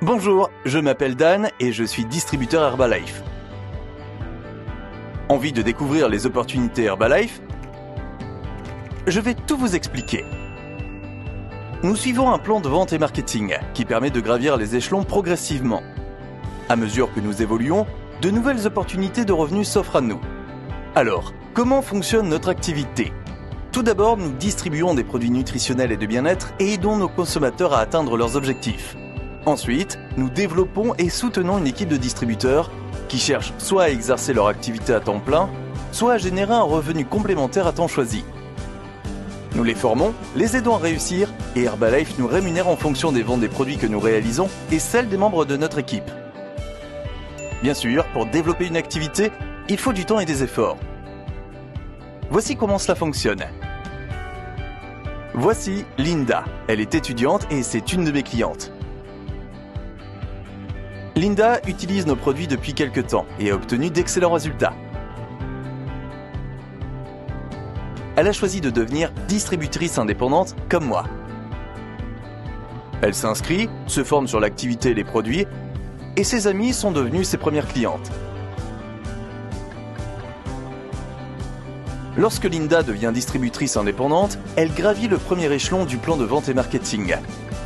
Bonjour, je m'appelle Dan et je suis distributeur Herbalife. Envie de découvrir les opportunités Herbalife? Je vais tout vous expliquer. Nous suivons un plan de vente et marketing qui permet de gravir les échelons progressivement. À mesure que nous évoluons, de nouvelles opportunités de revenus s'offrent à nous. Alors, comment fonctionne notre activité? Tout d'abord, nous distribuons des produits nutritionnels et de bien-être et aidons nos consommateurs à atteindre leurs objectifs. Ensuite, nous développons et soutenons une équipe de distributeurs qui cherchent soit à exercer leur activité à temps plein, soit à générer un revenu complémentaire à temps choisi. Nous les formons, les aidons à réussir et Herbalife nous rémunère en fonction des ventes des produits que nous réalisons et celles des membres de notre équipe. Bien sûr, pour développer une activité, il faut du temps et des efforts. Voici comment cela fonctionne. Voici Linda. Elle est étudiante et c'est une de mes clientes. Linda utilise nos produits depuis quelques temps et a obtenu d'excellents résultats. Elle a choisi de devenir distributrice indépendante comme moi. Elle s'inscrit, se forme sur l'activité et les produits, et ses amis sont devenus ses premières clientes. Lorsque Linda devient distributrice indépendante, elle gravit le premier échelon du plan de vente et marketing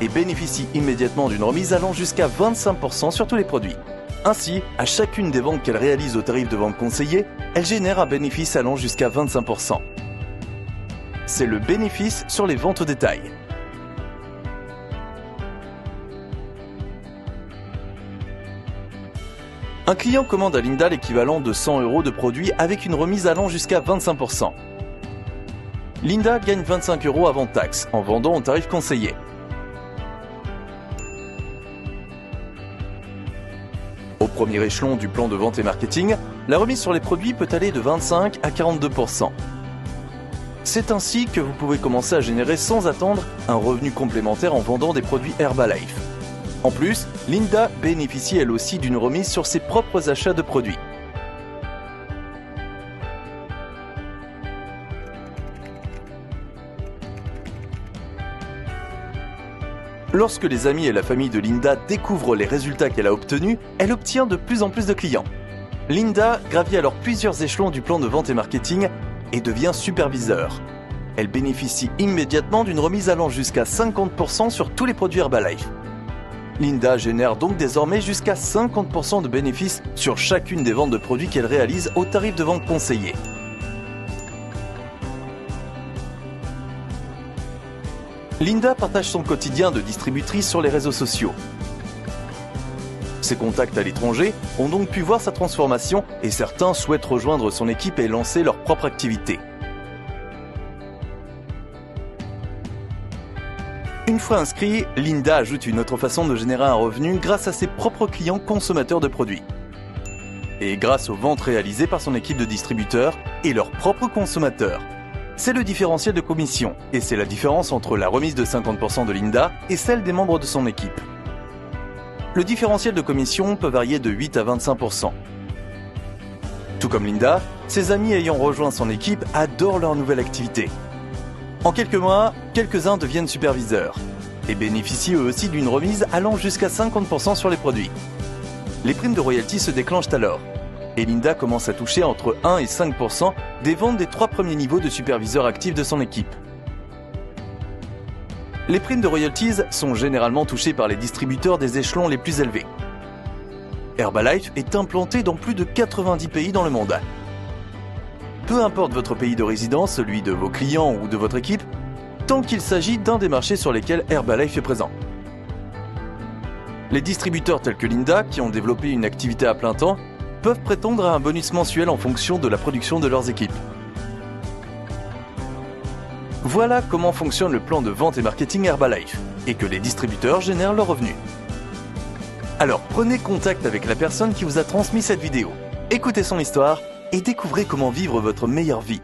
et bénéficie immédiatement d'une remise allant jusqu'à 25% sur tous les produits. Ainsi, à chacune des ventes qu'elle réalise au tarif de vente conseillé, elle génère un bénéfice allant jusqu'à 25%. C'est le bénéfice sur les ventes au détail. Un client commande à Linda l'équivalent de 100 € de produits avec une remise allant jusqu'à 25%. Linda gagne 25 € avant taxe en vendant au tarif conseillé. Au premier échelon du plan de vente et marketing, la remise sur les produits peut aller de 25 à 42%. C'est ainsi que vous pouvez commencer à générer sans attendre un revenu complémentaire en vendant des produits Herbalife. En plus, Linda bénéficie elle aussi d'une remise sur ses propres achats de produits. Lorsque les amis et la famille de Linda découvrent les résultats qu'elle a obtenus, elle obtient de plus en plus de clients. Linda gravit alors plusieurs échelons du plan de vente et marketing et devient superviseur. Elle bénéficie immédiatement d'une remise allant jusqu'à 50% sur tous les produits Herbalife. Linda génère donc désormais jusqu'à 50% de bénéfices sur chacune des ventes de produits qu'elle réalise au tarif de vente conseillé. Linda partage son quotidien de distributrice sur les réseaux sociaux. Ses contacts à l'étranger ont donc pu voir sa transformation et certains souhaitent rejoindre son équipe et lancer leur propre activité. Une fois inscrit, Linda ajoute une autre façon de générer un revenu grâce à ses propres clients consommateurs de produits. Et grâce aux ventes réalisées par son équipe de distributeurs et leurs propres consommateurs. C'est le différentiel de commission et c'est la différence entre la remise de 50% de Linda et celle des membres de son équipe. Le différentiel de commission peut varier de 8 à 25%. Tout comme Linda, ses amis ayant rejoint son équipe adorent leur nouvelle activité. En quelques mois, quelques-uns deviennent superviseurs et bénéficient eux aussi d'une remise allant jusqu'à 50% sur les produits. Les primes de royalties se déclenchent alors et Linda commence à toucher entre 1 et 5% des ventes des 3 premiers niveaux de superviseurs actifs de son équipe. Les primes de royalties sont généralement touchées par les distributeurs des échelons les plus élevés. Herbalife est implanté dans plus de 90 pays dans le monde. Peu importe votre pays de résidence, celui de vos clients ou de votre équipe, tant qu'il s'agit d'un des marchés sur lesquels Herbalife est présent. Les distributeurs tels que Linda, qui ont développé une activité à plein temps, peuvent prétendre à un bonus mensuel en fonction de la production de leurs équipes. Voilà comment fonctionne le plan de vente et marketing Herbalife et que les distributeurs génèrent leurs revenus. Alors prenez contact avec la personne qui vous a transmis cette vidéo, écoutez son histoire et découvrez comment vivre votre meilleure vie.